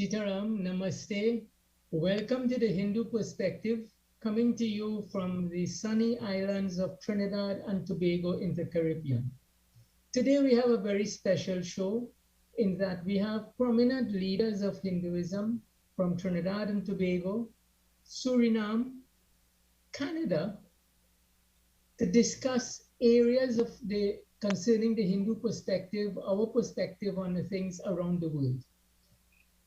Sitaram, Namaste. Welcome to the Hindu Perspective, coming to you from the sunny islands of Trinidad and Tobago in the Caribbean. Today we have a very special show in that we have prominent leaders of Hinduism from Trinidad and Tobago, Suriname, Canada, to discuss areas of concerning the Hindu perspective, our perspective on the things around the world.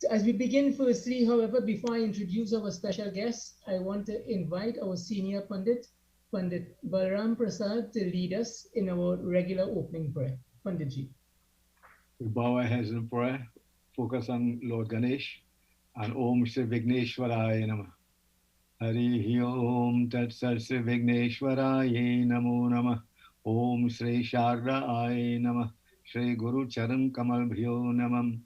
So as we begin, firstly, however, before I introduce our special guest, I want to invite our senior Pandit, Pandit Balram Prasad, to lead us in our regular opening prayer. Panditji. We bow our heads in prayer, focus on Lord Ganesh, and Om Shri Vigneshwaraya Namah. Hari Om Tat Sat Shri Vigneshwaraya Namo Namah. Om Shri Shardaaya Namah. Shri Guru Charan Kamal Bhyo Namam.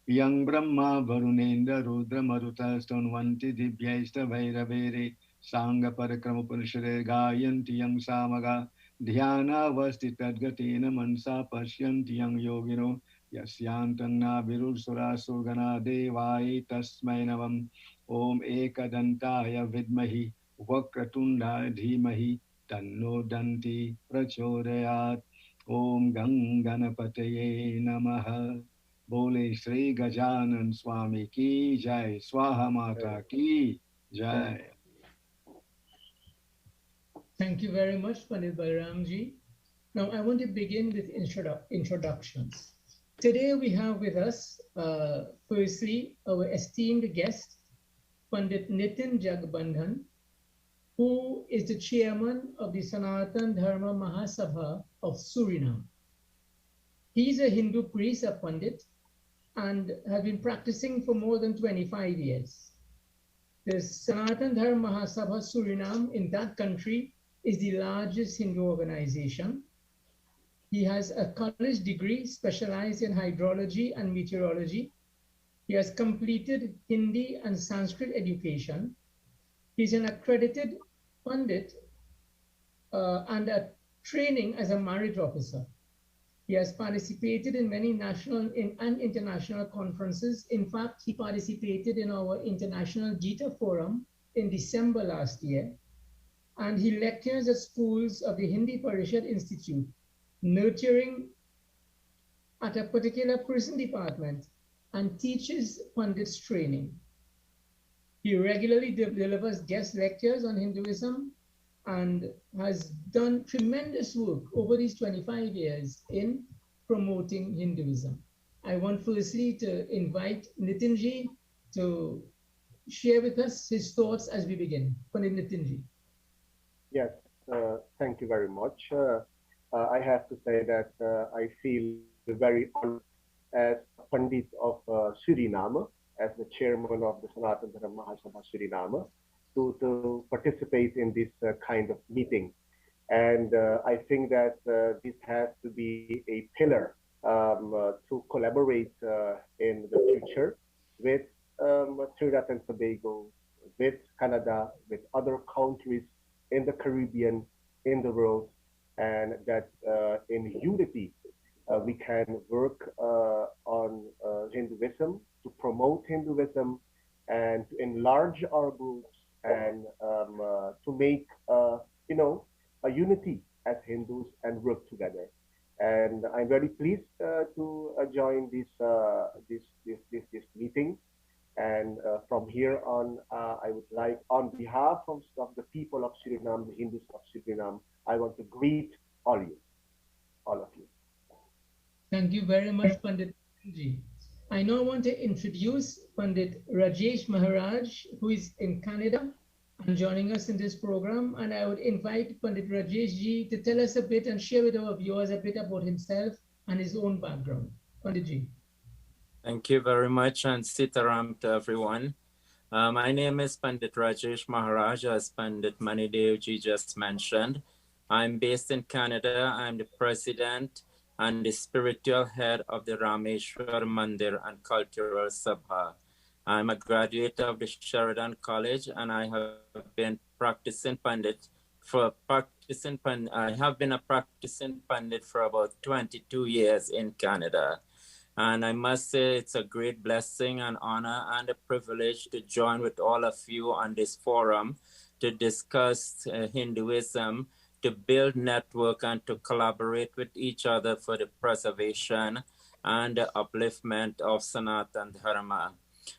Yang Brahma Varunendra Rudra Maruta Stonvanti Dibhyaista Bhairavere Sangha Parakrama Punishare Gayanti Yang Samaga Dhyana Vasti Tadgatena Mansa Pashyanti Yang Yogino Yasyantangna Virur Sura Surgana Devai Tasmai Navam Om Ekadantaya Vidmahi Vakratunda Dhimahi Tanno Danti Prachodayat Om Ganganapataye Namaha. Bole Shri Gajanan Swami ki Jai, Swaha Mata ki Jai. Thank you very much, Pandit Balramji. Now I want to begin with introductions. Today we have with us, firstly, our esteemed guest, Pandit Nitin Jagbandhan, who is the chairman of the Sanatan Dharma Mahasabha of Suriname. He's a Hindu priest, a Pandit, and have been practicing for more than 25 years. The Sanatan Dharma Mahasabha Suriname in that country is the largest Hindu organization. He has a college degree specialized in hydrology and meteorology. He has completed Hindi and Sanskrit education. He's an accredited Pandit and a training as a marriage officer. He has participated in many national and international conferences. In fact, he participated in our International Gita Forum in December last year. And he lectures at schools of the Hindi Parishad Institute, nurturing at a particular prison department, and teaches Pandits training. He regularly delivers guest lectures on Hinduism and has done tremendous work over these 25 years in promoting Hinduism. I want firstly to invite Nitinji to share with us his thoughts as we begin. Pandit Nitinji. Yes, thank you very much. I have to say that I feel very honored as Pandit of Suriname, as the chairman of the Sanatan Dharma Mahasabha Suriname, to participate in this kind of meeting. And I think that this has to be a pillar to collaborate in the future with Trinidad and Tobago, with Canada, with other countries in the Caribbean, in the world, and that in unity we can work on Hinduism, to promote Hinduism, and to enlarge our groups, and to make a unity as Hindus and work together. And I'm very pleased to join this meeting. And from here on, I would like, on behalf of the people of Suriname, the Hindus of Suriname, I want to greet all of you. Thank you very much, Pandit Ji. I now want to introduce Pandit Rajesh Maharaj, who is in Canada and joining us in this program. And I would invite Pandit Rajesh Ji to tell us a bit and share with our viewers a bit about himself and his own background. Pandit Ji. Thank you very much, and Sitaram to everyone. My name is Pandit Rajesh Maharaj, as Pandit Manidev Ji just mentioned. I'm based in Canada. I'm the president and the spiritual head of the Rameshwar Mandir and Cultural Sabha. I'm a graduate of the Sheridan College, and I have been practicing Pandit I have been a practicing Pandit for about 22 years in Canada. And I must say it's a great blessing and honor and a privilege to join with all of you on this forum to discuss Hinduism, to build network and to collaborate with each other for the preservation and the upliftment of Sanatan Dharma.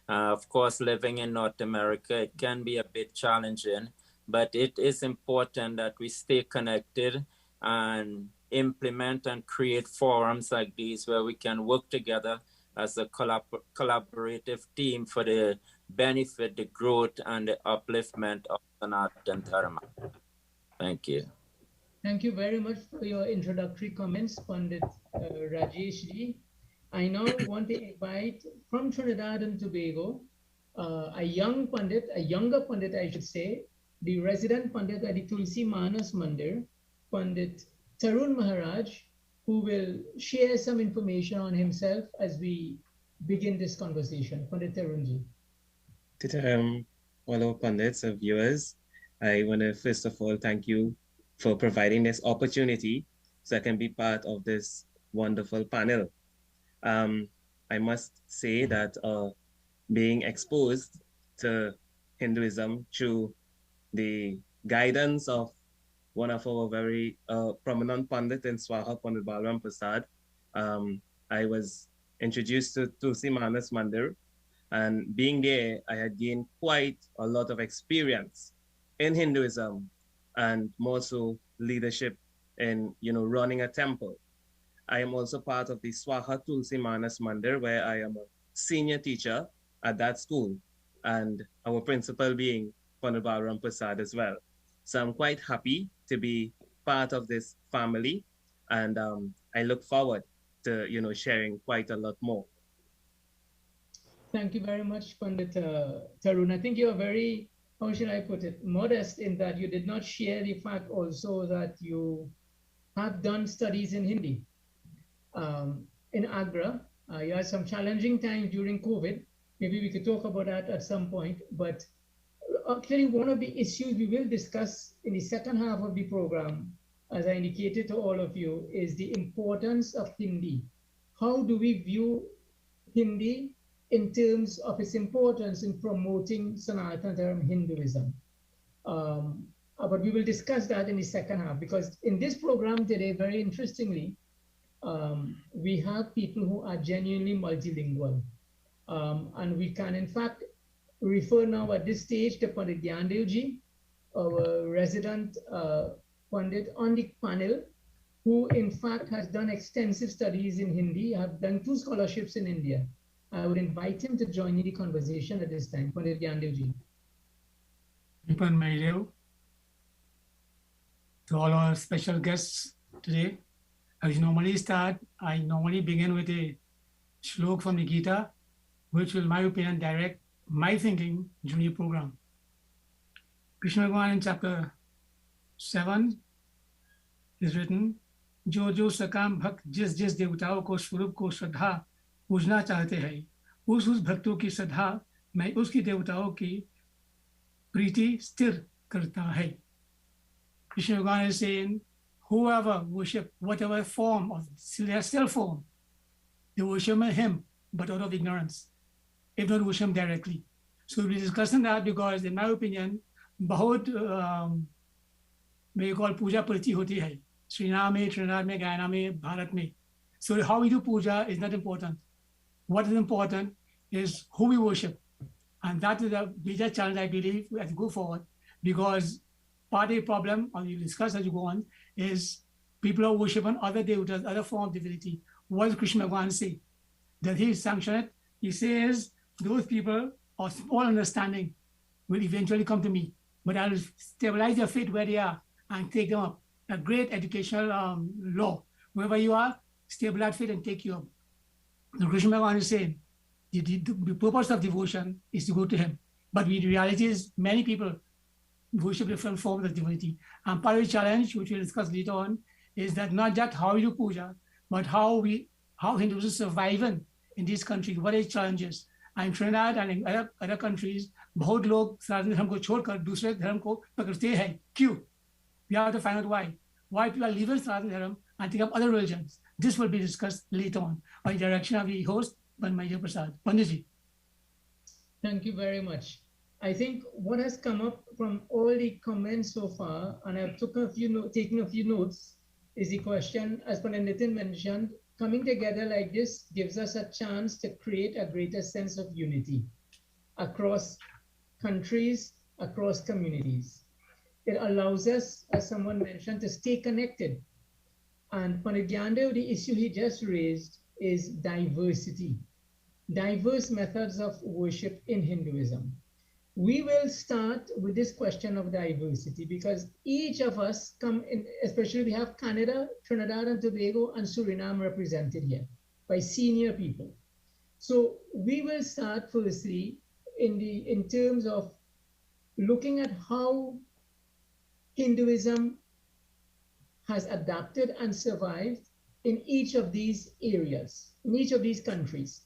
Of course, living in North America, it can be a bit challenging, but it is important that we stay connected and implement and create forums like these where we can work together as a collaborative team for the benefit, the growth, and the upliftment of Sanatan Dharma. Thank you. Thank you very much for your introductory comments, Pandit Rajesh ji. I now want to invite from Trinidad and Tobago a younger Pandit, I should say, the resident Pandit at the Tulsi Manas Mandir, Pandit Tarun Maharaj, who will share some information on himself as we begin this conversation. Pandit Tarun ji. All our Pandits and viewers, I want to first of all thank you for providing this opportunity so I can be part of this wonderful panel. I must say that being exposed to Hinduism through the guidance of one of our very prominent Pandit in Swaha, Pandit Balram Prasad, I was introduced to Tulsi Manas Mandir, and being there, I had gained quite a lot of experience in Hinduism and more so leadership in running a temple. I am also part of the Swaha Tulsi Manas Mandir, where I am a senior teacher at that school, and our principal being Pandit Balram Prasad as well. So I'm quite happy to be part of this family, and I look forward to sharing quite a lot more. Thank you very much, Pandit Tarun. I think you're very, how should I put it, modest in that you did not share the fact also that you have done studies in Hindi. In Agra, you had some challenging times during COVID. Maybe we could talk about that at some point, but actually one of the issues we will discuss in the second half of the program, as I indicated to all of you, is the importance of Hindi. How do we view Hindi in terms of its importance in promoting Sanatana Dharma Hinduism? But we will discuss that in the second half, because in this program today, very interestingly, we have people who are genuinely multilingual. And we can, in fact, refer now at this stage to Pandit Gyandev ji, our resident Pandit on the panel, who in fact has done extensive studies in Hindi, have done 2 scholarships in India. I would invite him to join in the conversation at this time. Pandit Gyandev ji. To all our special guests today, as normally start, I normally begin with a shlok from the Gita, which will, in my opinion, direct my thinking during the program. Krishna Bhagavan in chapter 7 is written, जो जो सकाम भक्त जिस जिस देवताओं को स्वरूप को श्रद्धा पूजना चाहते हैं, उस भक्तों की श्रद्धा में उसकी देवताओं की प्रीति स्थिर करता है. Krishna Bhagavan is saying, whoever worship whatever form of celestial form, they worship him, but out of ignorance, if not worship him directly. So we're discussing that because, in my opinion, बहुत मेरे को पूजा प्रति होती है Suriname में, Trinidad में, Guyana में, भारत में. So how we do puja is not important. What is important is who we worship, and that is a major challenge, I believe, as we go forward, because part of the problem, or you discuss as you go on, is people are worshiping other devotees, other form of divinity. What does Krishna Bhagavan say? Does he sanction it? He says, those people of small understanding will eventually come to me, but I'll stabilize their faith where they are and take them up. A great educational law. Wherever you are, stabilize faith and take you up. The Krishna Bhagavan is saying, the purpose of devotion is to go to him. But the reality is many people worship different forms of divinity. And part of the challenge, which we'll discuss later on, is that not just how we do puja, but how Hindus are surviving in these countries. What are the challenges? And in Trinidad and in other countries, बहुत लोग सनातन धर्म को छोड़कर दूसरे धर्म को पकड़ते हैं. क्यों? We have to find out why. Why people are leaving Sanatana Dharma and take up other religions. this will be discussed later on by direction of the host, Banmaya Prasad. Panditji. Thank you very much. I think what has come up from all the comments so far, and I've taken a few notes, is the question, as Nitin mentioned, coming together like this gives us a chance to create a greater sense of unity across countries, across communities. It allows us, as someone mentioned, to stay connected. And Panagyandev, the issue he just raised is diversity, diverse methods of worship in Hinduism. We will start with this question of diversity because each of us come in, especially we have Canada, Trinidad and Tobago, and Suriname represented here by senior people. So we will start firstly in terms of looking at how Hinduism has adapted and survived in each of these areas, in each of these countries.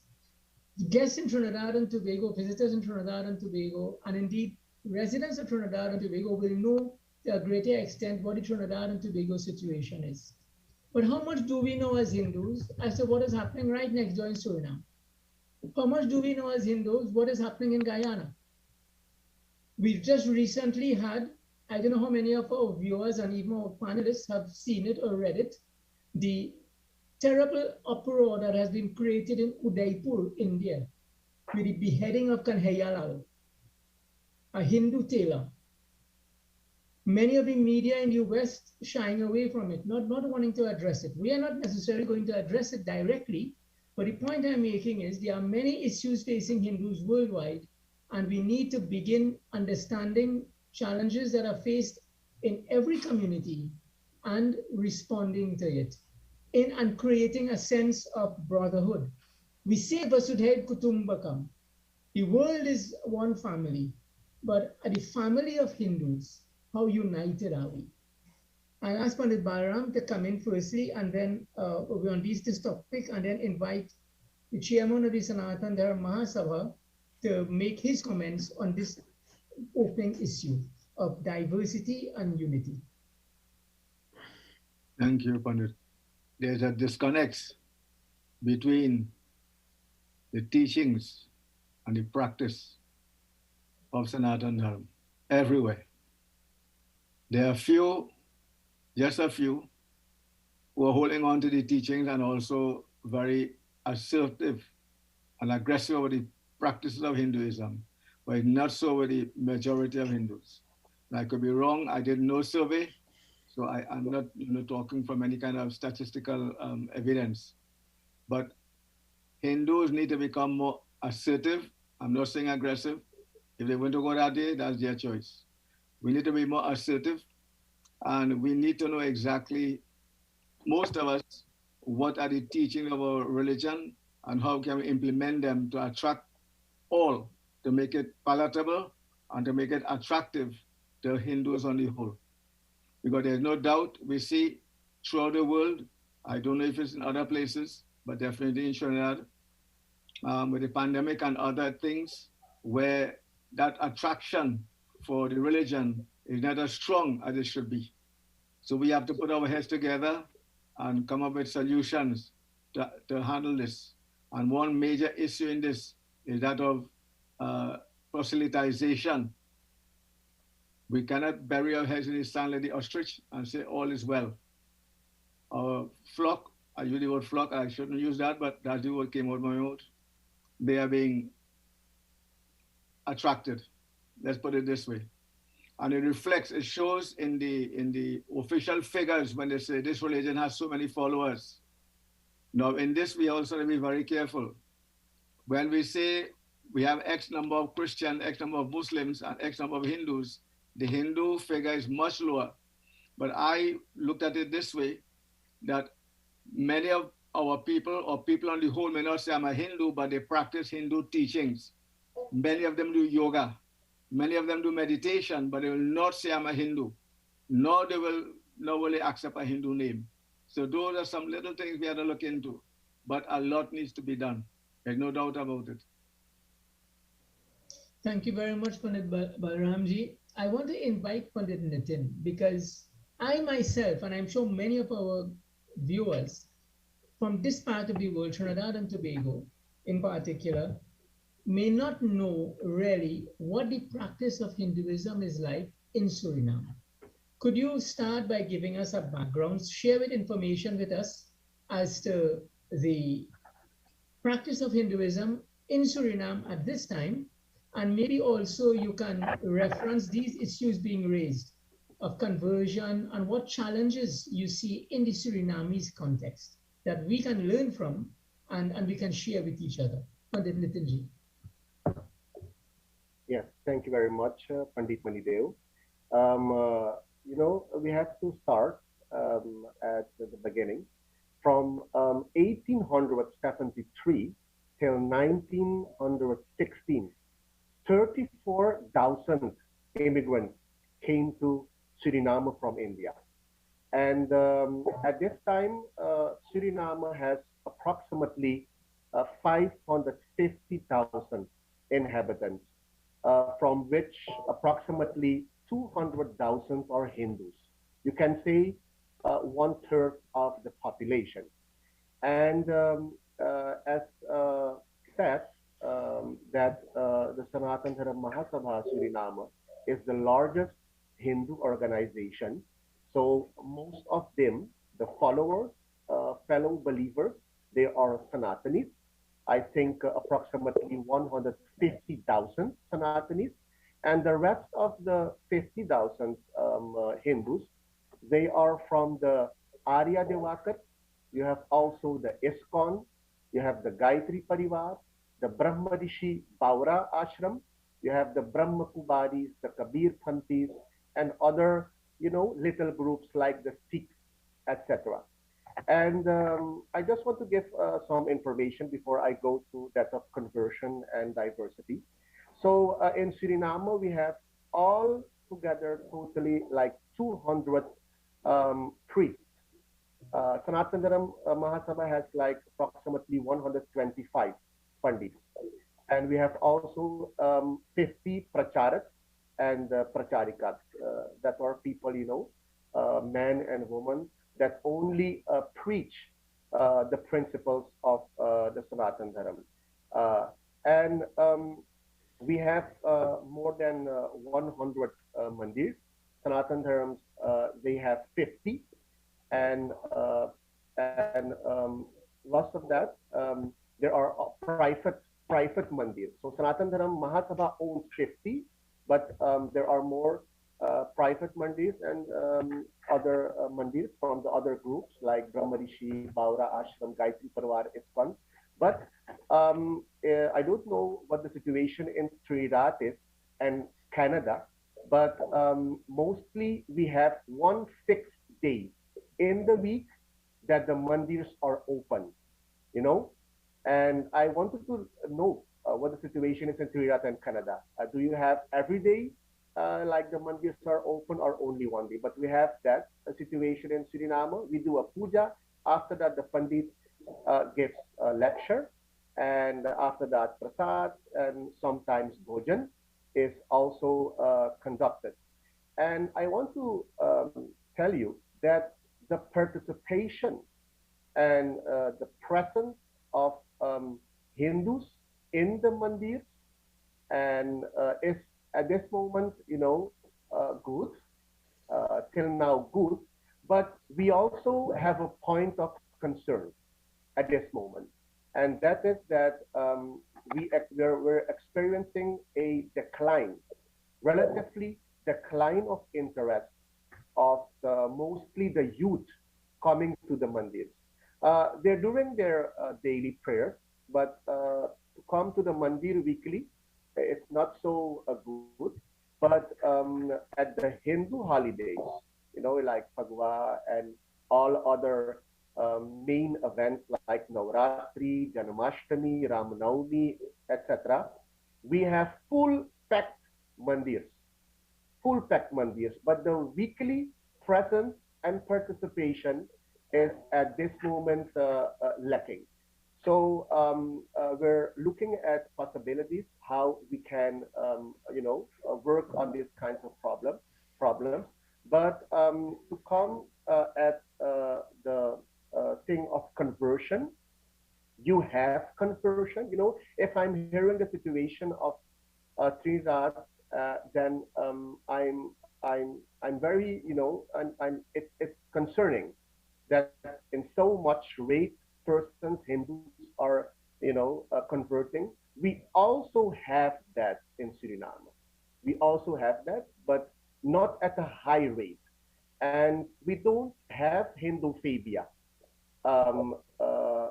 Guests in Trinidad and Tobago, visitors in Trinidad and Tobago, and indeed residents of Trinidad and Tobago will know to a greater extent what the Trinidad and Tobago situation is. But how much do we know as Hindus as to what is happening right next door in Suriname? How much do we know as Hindus what is happening in Guyana? We've just recently had, I don't know how many of our viewers and even our panelists have seen it or read it, the terrible uproar that has been created in Udaipur, India, with the beheading of Kanhaiyalal, a Hindu tailor. Many of the media in the West shying away from it, not wanting to address it. We are not necessarily going to address it directly, but the point I'm making is there are many issues facing Hindus worldwide, and we need to begin understanding challenges that are faced in every community and responding to it. And creating a sense of brotherhood. We say Vasudhaiv Kutumbakam. The world is one family, but the family of Hindus, how united are we? I ask Pandit Balaram to come in firstly, and then we unleash this topic, and then invite the chairman of the Sanatan Dharma Mahasabha to make his comments on this opening issue of diversity and unity. Thank you, Pandit. There's a disconnect between the teachings and the practice of Sanatan Dharma everywhere. There are few, just a few, who are holding on to the teachings and also very assertive and aggressive with the practices of Hinduism, but not so with the majority of Hindus. And I could be wrong, I did no survey, so I'm not talking from any kind of statistical evidence. But Hindus need to become more assertive. I'm not saying aggressive. If they want to go that day, that's their choice. We need to be more assertive, and we need to know exactly, most of us, what are the teachings of our religion and how can we implement them to attract all, to make it palatable and to make it attractive to Hindus on the whole. Because there's no doubt we see throughout the world, I don't know if it's in other places, but definitely in Trinidad, with the pandemic and other things, where that attraction for the religion is not as strong as it should be. So we have to put our heads together and come up with solutions to handle this. And one major issue in this is that of proselytization. We cannot bury our heads in the sand like the ostrich and say all is well. Our flock, I use the word flock, I shouldn't use that, but that's the word came out of my mouth. They are being attracted. Let's put it this way. And it reflects, it shows in the official figures when they say this religion has so many followers. Now in this, we also have to be very careful. When we say we have X number of Christians, X number of Muslims, and X number of Hindus, the Hindu figure is much lower. But I looked at it this way, that many of our people, or people on the whole, may not say I'm a Hindu, but they practice Hindu teachings. Many of them do yoga. Many of them do meditation, but they will not say I'm a Hindu, nor will they accept a Hindu name. So those are some little things we have to look into, but a lot needs to be done. There's no doubt about it. Thank you very much, Pandit Balaramji. I want to invite Pandit Nitin, because I myself, and I'm sure many of our viewers, from this part of the world, Trinidad and Tobago in particular, may not know really what the practice of Hinduism is like in Suriname. Could you start by giving us a background, share with information with us as to the practice of Hinduism in Suriname at this time, and maybe also you can reference these issues being raised of conversion and what challenges you see in the Surinamese context that we can learn from and we can share with each other. Pandit Nitinji. Yes, thank you very much, Pandit Manidev. We have to start at the beginning. From 1873 till 1916, 34,000 immigrants came to Suriname from India. And at this time, Suriname has approximately 550,000 inhabitants, from which approximately 200,000 are Hindus. You can say 1/3 of the population. And as said, that the Sanatana Dharma Mahasabha Suriname is the largest Hindu organization. So most of them, the followers, fellow believers, they are Sanatanis. I think approximately 150,000 Sanatanis. And the rest of the 50,000 Hindus, they are from the Arya Devakar. You have also the ISKCON. You have the Gayatri Parivar, the Brahma Rishi Baura Ashram. You have the Brahma Kumaris, the Kabir Phantis, and other, little groups like the Sikhs, etc. And I just want to give some information before I go to that of conversion and diversity. So in Suriname, we have all together totally like 200 priests. Sanatana Dharma Mahasabha has like approximately 125 pandits. And we have also 50 pracharaks and pracharikas. That are people, men and women that only preach the principles of the Sanatana Dharma. And we have more than 100 mandirs. Sanatana Dharms, they have 50. And lots of that, there are private mandirs. So Sanatana Dharma Mahasabha owns 50, but there are more private mandirs and other mandirs from the other groups like Brahma Rishi, Baura Ashram, Gayatri Parivar, ISKCON. But I don't know what the situation in Trinidad is and Canada, but mostly we have one fixed day in the week that the mandirs are open, and I wanted to know what the situation is in Trinidad and Canada. Do you have every day like the mandirs are open or only one day? But we have that situation in Suriname. We do a puja. After that, the pandit gives a lecture, and after that, prasad and sometimes bhojan is also conducted. And I want to tell you that the participation and the presence of Hindus in the mandirs and is at this moment, good, till now good, but we also have a point of concern at this moment, and that is that we're experiencing a relatively decline of interest of mostly the youth coming to the mandirs. They're doing their daily prayers, but to come to the mandir weekly, it's not so good. But at the Hindu holidays, like Phagwa and all other main events like Navratri, Janmashtami, Ramanavami, etc., we have full-packed mandirs. But the weekly presence and participation is at this moment lacking. So we're looking at possibilities how we can, work on these kinds of problems. But to come at the thing of conversion. You have conversion. You know, if I'm hearing the situation of Trinidad, then I'm very, you know, it's concerning that in so much rate persons, Hindus are, you know, converting. We also have that in Suriname. We also have that, but not at a high rate. And we don't have Hindu phobia.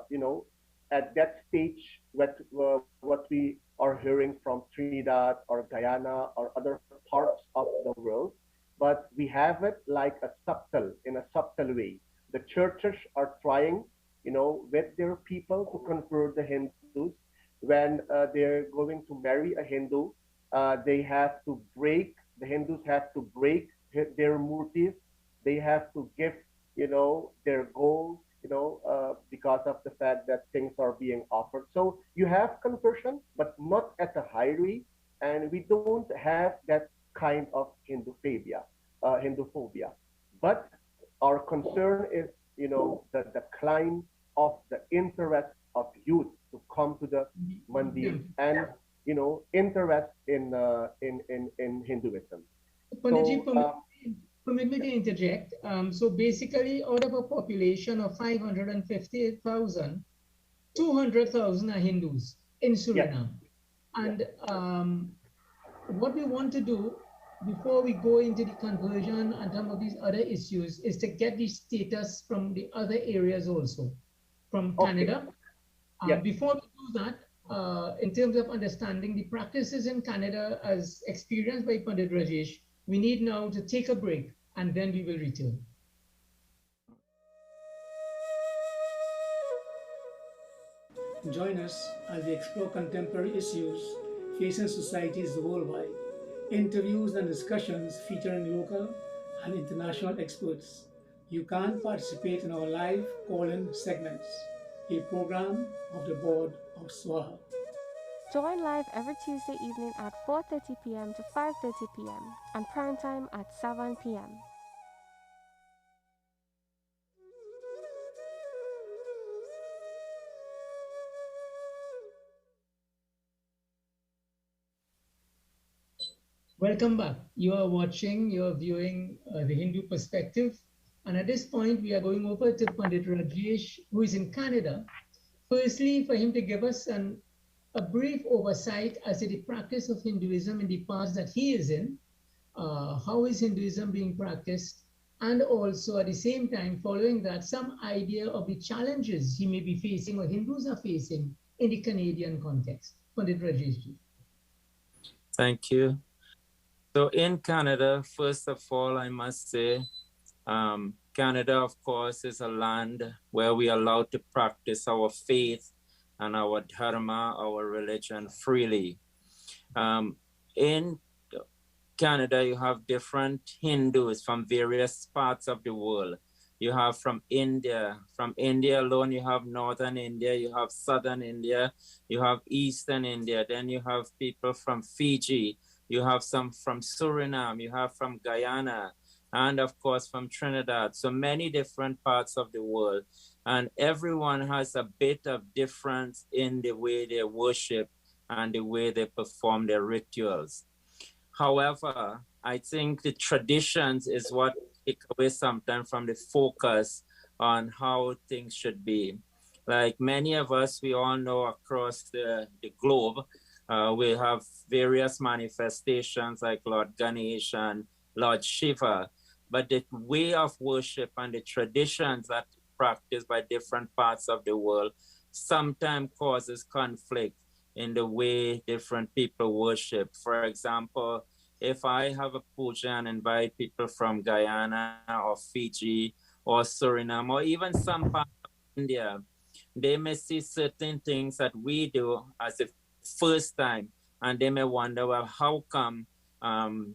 You know, at that stage, what we are hearing from Trinidad or Guyana or other parts of the world, but we have it like in a subtle way. The churches are trying, you know, with their people to convert the Hindus. When they're going to marry a Hindu, the Hindus have to break their murtis. They have to give, you know, their gold, you know, because of the fact that things are being offered. So you have conversion, but not at a high rate, and we don't have that kind of Hinduphobia. But our concern is, you know, the decline of the interest of youth to come to the mandir and, you know, interest in Hinduism. Panditji, So, permit me to interject. So basically, out of a population of 558,000, 200,000 are Hindus in Suriname. Yes. And what we want to do before we go into the conversion and some of these other issues is to get the status from the other areas also, from Canada. Yes. Before we do that, in terms of understanding the practices in Canada as experienced by Pandit Rajesh, we need now to take a break and then we will return. Join us as we explore contemporary issues facing societies worldwide. Interviews and discussions featuring local and international experts. You can participate in our live call-in segments, a program of the board of SWAHA. Join live every Tuesday evening at 4:30 p.m. to 5:30 p.m. and prime time at 7 p.m. Welcome back. You are viewing the Hindu perspective. And at this point, we are going over to Pandit Rajesh, who is in Canada. Firstly, for him to give us a brief oversight as to the practice of Hinduism in the past that he is in, how is Hinduism being practiced, and also at the same time, following that, some idea of the challenges he may be facing or Hindus are facing in the Canadian context. Pandit Rajesh. Thank you. So in Canada, first of all, I must say, Canada, of course, is a land where we are allowed to practice our faith and our dharma, our religion freely. In Canada, you have different Hindus from various parts of the world. You have from India alone, you have Northern India, you have Southern India, you have Eastern India, then you have people from Fiji, you have some from Suriname, you have from Guyana, and of course from Trinidad. So many different parts of the world. And everyone has a bit of difference in the way they worship and the way they perform their rituals. However, I think the traditions is what take away sometimes from the focus on how things should be. Like many of us, we all know across the globe, we have various manifestations like Lord Ganesh and Lord Shiva, but the way of worship and the traditions that practiced by different parts of the world sometimes causes conflict in the way different people worship. For example, if I have a puja and invite people from Guyana or Fiji or Suriname or even some parts of India, they may see certain things that we do as the first time, and they may wonder, well, how come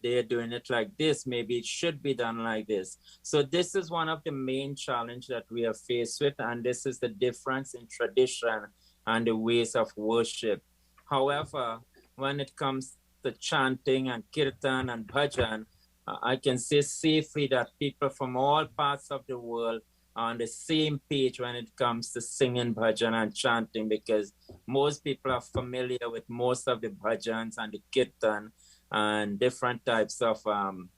they're doing it like this? Maybe it should be done like this. So this is one of the main challenges that we are faced with, and this is the difference in tradition and the ways of worship. However, when it comes to chanting and kirtan and bhajan, I can say safely that people from all parts of the world on the same page when it comes to singing bhajan and chanting, because most people are familiar with most of the bhajans and the kirtan and different types of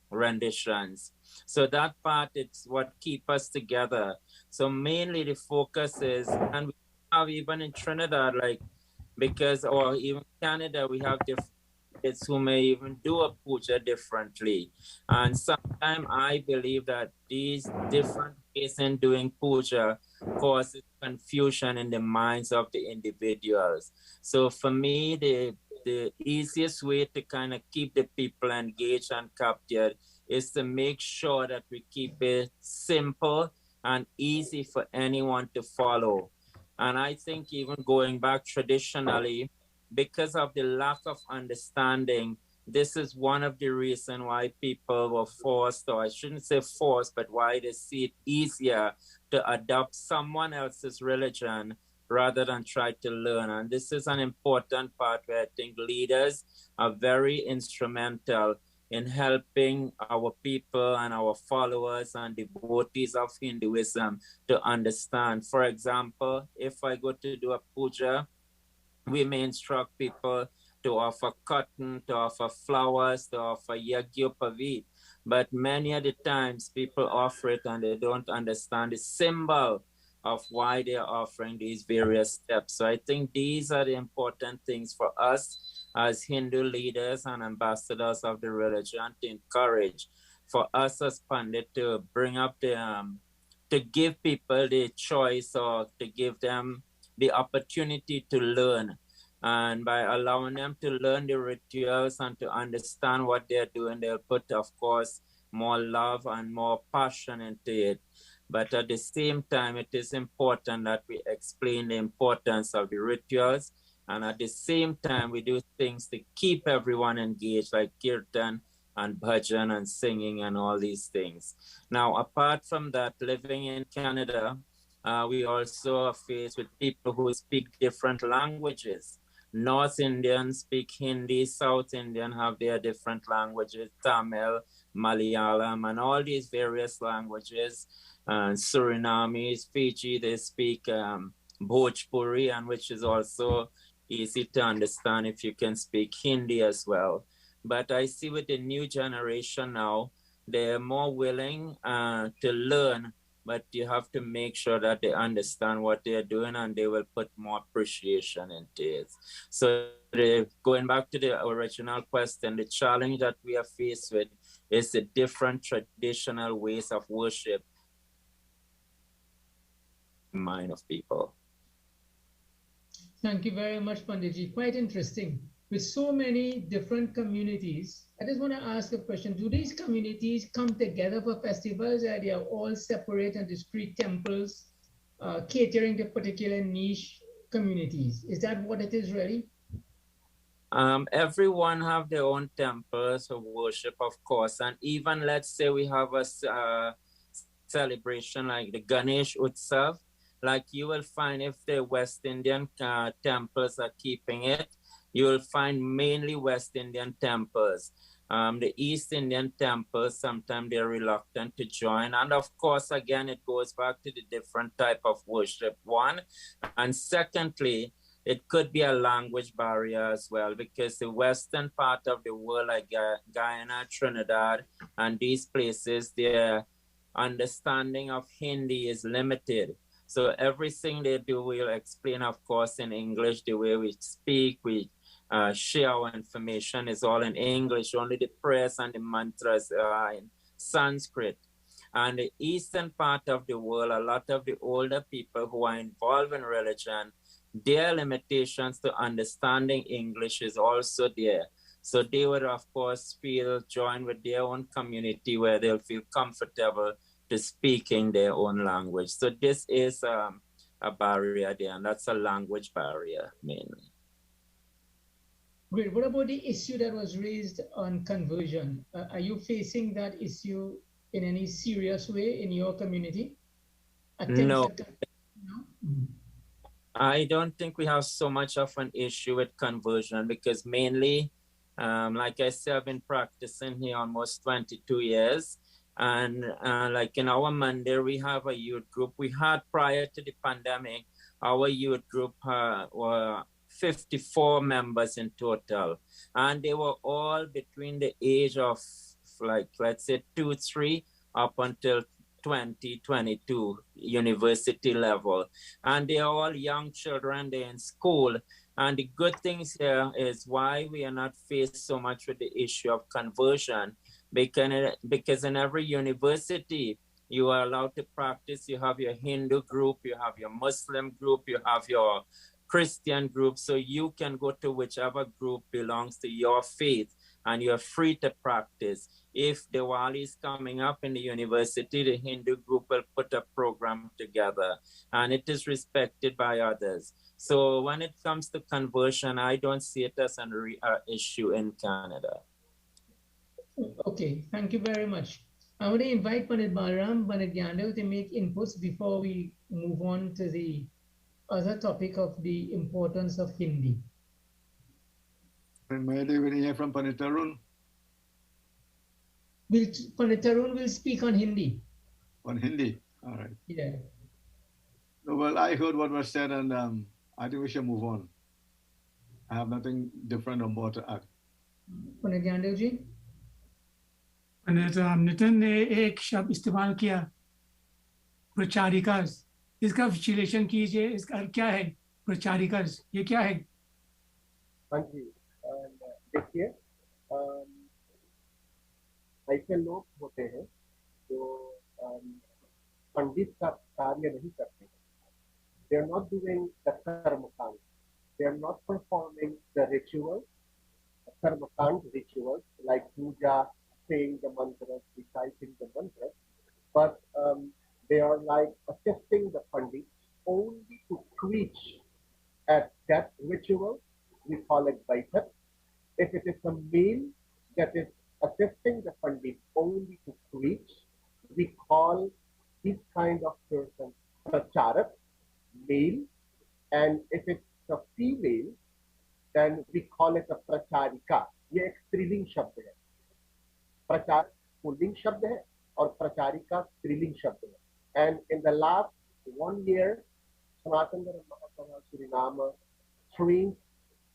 renditions. So that part, it's what keeps us together. So mainly the focus is, and we have even in Trinidad, like, because, or even Canada, we have different kids who may even do a puja differently. And sometimes I believe that these different ways in doing puja causes confusion in the minds of the individuals. So for me, the easiest way to kind of keep the people engaged and captured is to make sure that we keep it simple and easy for anyone to follow. And I think even going back traditionally, because of the lack of understanding, this is one of the reasons why people were forced, or I shouldn't say forced, but why they see it easier to adopt someone else's religion rather than try to learn. And this is an important part where I think leaders are very instrumental in helping our people and our followers and devotees of Hinduism to understand. For example, if I go to do a puja, we may instruct people to offer cotton, to offer flowers, to offer yagyopavi. But many of the times people offer it and they don't understand the symbol of why they're offering these various steps. So I think these are the important things for us as Hindu leaders and ambassadors of the religion to encourage, for us as Pandit to bring up the, to give people the choice, or to give them the opportunity to learn. And by allowing them to learn the rituals and to understand what they're doing, they'll put, of course, more love and more passion into it. But at the same time, it is important that we explain the importance of the rituals. And at the same time, we do things to keep everyone engaged, like kirtan and bhajan and singing and all these things. Now, apart from that, living in Canada, we also are faced with people who speak different languages. North Indians speak Hindi, South Indian have their different languages, Tamil, Malayalam, and all these various languages. Suriname, Fiji, they speak Bhojpuri, and which is also easy to understand if you can speak Hindi as well. But I see with the new generation now, they're more willing to learn, but you have to make sure that they understand what they're doing and they will put more appreciation into it. So going back to the original question, the challenge that we are faced with is the different traditional ways of worship in the mind of people. Thank you very much, Panditji. Quite interesting. With so many different communities, I just want to ask a question. Do these communities come together for festivals, or they are all separate and discrete temples catering to particular niche communities? Is that what it is really? Everyone have their own temples of worship, of course. And even let's say we have a celebration like the Ganesh Utsav, like you will find if the West Indian temples are keeping it, you will find mainly West Indian temples. The East Indian temples, sometimes they're reluctant to join. And of course, again, it goes back to the different type of worship, one. And secondly, it could be a language barrier as well, because the western part of the world, like Guyana, Trinidad, and these places, their understanding of Hindi is limited. So everything they do, we'll explain, of course, in English. The way we speak, we share our information is all in English. Only the prayers and the mantras are in Sanskrit. And the eastern part of the world, a lot of the older people who are involved in religion, their limitations to understanding English is also there. So they would, of course, join with their own community where they'll feel comfortable to speaking their own language. So this is a barrier there, and that's a language barrier mainly. Great. What about the issue that was raised on conversion? Are you facing that issue in any serious way in your community? No. I don't think we have so much of an issue with conversion, because mainly, like I said, I've been practicing here almost 22 years. And like in our Monday, we have a youth group. We had prior to the pandemic, our youth group were 54 members in total. And they were all between the age of like, let's say 2, 3 up until 2022 university level. And they're all young children, they're in school. And the good things here is why we are not faced so much with the issue of conversion, because in every university, you are allowed to practice. You have your Hindu group, you have your Muslim group, you have your Christian group. So you can go to whichever group belongs to your faith and you're free to practice. If Diwali is coming up in the university, the Hindu group will put a program together and it is respected by others. So when it comes to conversion, I don't see it as an issue in Canada. Okay, thank you very much. I want to invite Pandit Balaram, Pandit Gyando to make inputs before we move on to the other topic of the importance of Hindi. Maybe we hear from Pandit Tarun. Pandit Tarun will speak on Hindi. On Hindi, all right. Yeah. No, well, I heard what was said, and I think we should move on. I have nothing different or more to add. Pandit Gyando ji? Nitin ने एक शब्द इस्तेमाल किया, प्रचारिकास। इसका विश्लेषण कीजिए, इसका क्या है प्रचारिकास, ये क्या है? हाँ जी, देखिए, ऐसे लोग होते हैं जो पंडित का कार्य नहीं करते हैं. They are not doing the karmakand. They are not performing the rituals, karmakand rituals like puja, saying the mantras, reciting the mantras, but they are like assisting the pandit only to preach at that ritual. We call it baitat. If it is a male that is assisting the pandit only to preach, we call this kind of person pracharak, male. And if it's a female, then we call it a pracharika. ये एक स्त्रीलिंग शब्द है. प्रचार pulling शब्द है और प्रचारिका स्त्रीलिंग शब्द है. And in the last 1 year, Sanatana Mahasabha Suriname trained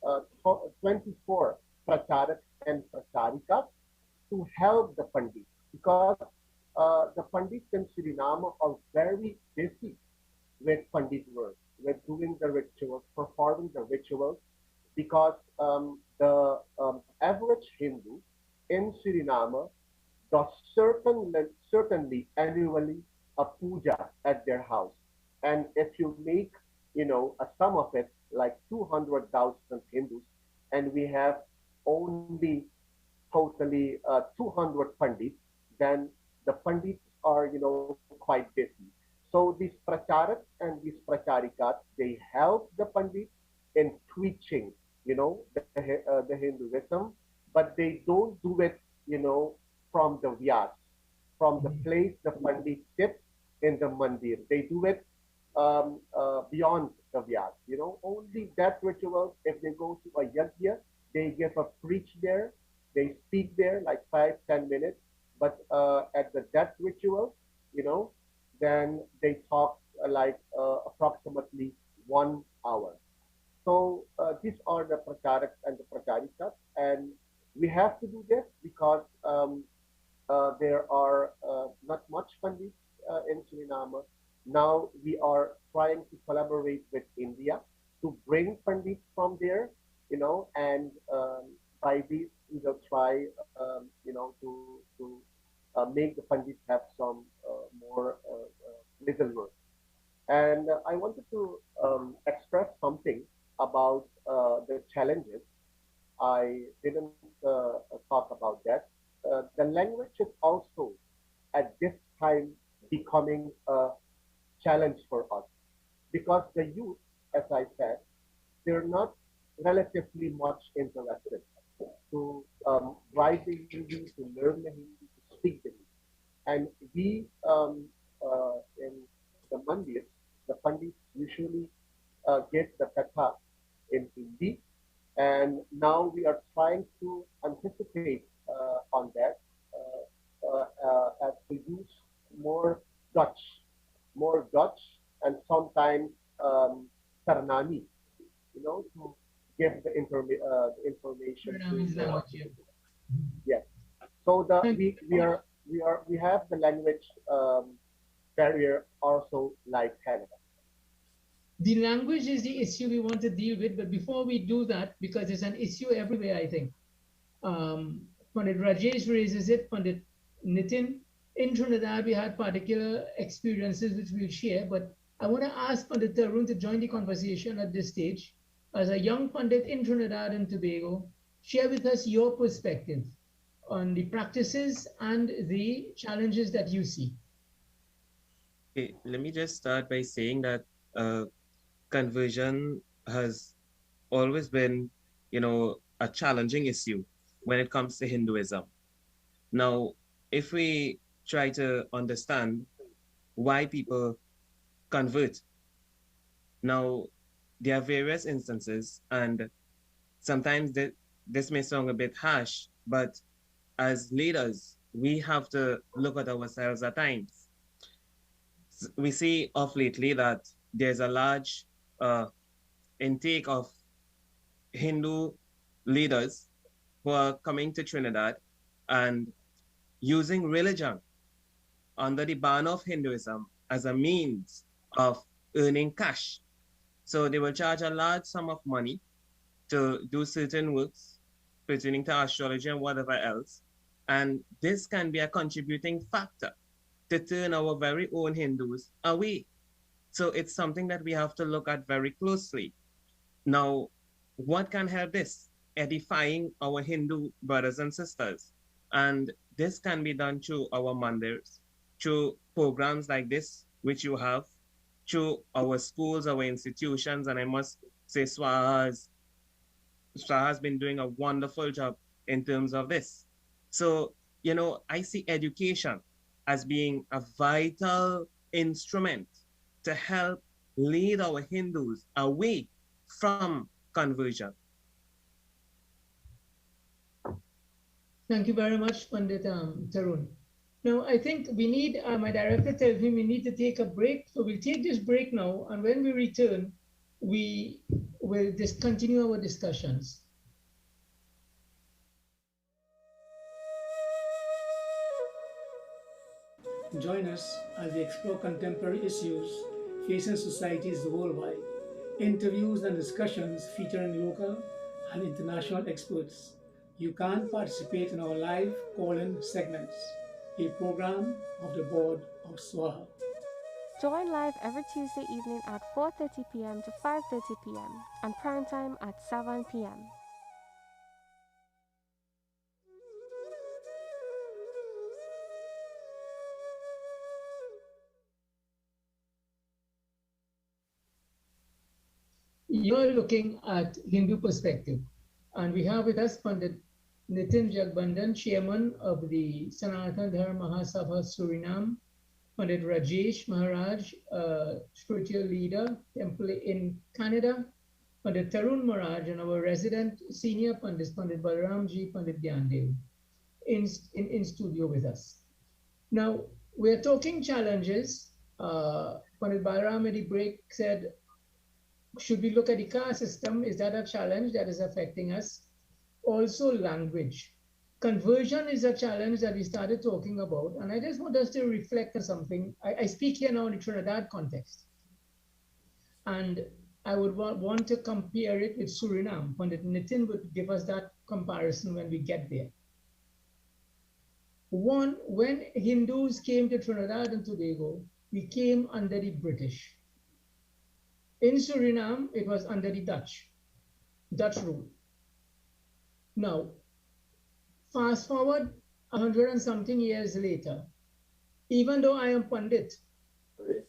24 pracharak and pracharika to help the pandits, because the pandits in Suriname are very busy with pandit work, with doing the rituals, performing the rituals, because the average Hindu in Suriname does certainly annually a puja at their house. And if you make, a sum of it, like 200,000 Hindus, and we have only totally 200 pandits, then the pandits are, quite busy. So these pracharaks and these pracharikas, they help the pandits in preaching, the Hinduism, but they don't do it, from the vyas, from the place the pandit sits in the mandir. They do it beyond the vyas, only that ritual. If they go to a yajna, they give a preach there, they speak there like 5-10 minutes, but at the death ritual, then they talk like approximately 1 hour. So these are the pracharaks and the pracharikas, and we have to do this because there are not much pandits in Suriname. Now we are trying to collaborate with India to bring pandits from there, and by this we will try, to make the pandits have some more little work. And I wanted to express something about the challenges. I didn't talk about that. The language is also at this time becoming a challenge for us, because the youth, as I said, they're not relatively much interested to write the Hindi, to learn the Hindi, to speak the Hindi. And we, in the mandir, the pandits usually get the katha in Hindi, and now we are trying to anticipate on that as we Suriname, you know, to give the information Suriname to language, yeah. yes. So the Thank you very much. we have the language barrier also like Canada. The language is the issue we want to deal with, but before we do that, because it's an issue everywhere, I think, Pandit Rajesh raises it, Pandit Nitin. In Trinidad, we had particular experiences which we'll share, but I want to ask Pandit Tarun to join the conversation at this stage. As a young Pandit in Trinidad and Tobago, share with us your perspective on the practices and the challenges that you see. Okay, let me just start by saying that conversion has always been, a challenging issue when it comes to Hinduism. Now, if we try to understand why people convert, now there are various instances, and sometimes this may sound a bit harsh, but as leaders, we have to look at ourselves at times. We see of lately that there's a large intake of Hindu leaders who are coming to Trinidad and using religion under the banner of Hinduism as a means of earning cash. So they will charge a large sum of money to do certain works pertaining to astrology and whatever else. And this can be a contributing factor to turn our very own Hindus away. So it's something that we have to look at very closely. Now, what can help this? Edifying our Hindu brothers and sisters. And this can be done through our mandirs, through programs like this, which you have, through our schools, our institutions, and I must say SWA has been doing a wonderful job in terms of this. So, I see education as being a vital instrument to help lead our Hindus away from conversion. Thank you very much, Pandit Tarun. Now, I think we need, my director tells me we need to take a break. So we'll take this break now, and when we return, we will just continue our discussions. Join us as we explore contemporary issues facing societies worldwide. Interviews and discussions featuring local and international experts. You can participate in our live call-in segments, a program of the board of SWAHA. Join live every Tuesday evening at 4:30 p.m. to 5:30 p.m. and prime time at 7 p.m. You're looking at Hindu perspective, and we have with us Pandit Nitin Jagbandan, chairman of the Sanatana Dharma Mahasabha Suriname, Pandit Rajesh Maharaj, spiritual leader, temple in Canada, Pandit Tarun Maharaj, and our resident senior Pandit Balaramji, Pandit Gyandev, in studio with us. Now, we're talking challenges. Pandit Balaram at the break said, should we look at the caste system? Is that a challenge that is affecting us? Also, language. Conversion is a challenge that we started talking about. And I just want us to reflect on something. I speak here now in the Trinidad context. And I would want to compare it with Suriname. Pandit Nitin would give us that comparison when we get there. One, when Hindus came to Trinidad and Tobago, we came under the British. In Suriname, it was under the Dutch rule. Now, fast forward 100 and something years later, even though I am Pandit,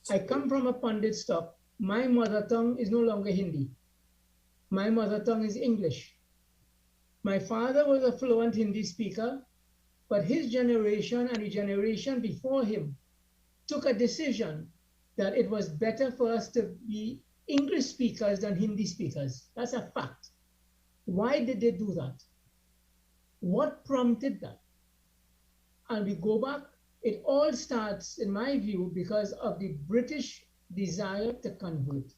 I come from a Pandit stock, my mother tongue is no longer Hindi. My mother tongue is English. My father was a fluent Hindi speaker, but his generation and the generation before him took a decision that it was better for us to be English speakers than Hindi speakers. That's a fact. Why did they do that? What prompted that? And we go back, it all starts, in my view, because of the British desire to convert.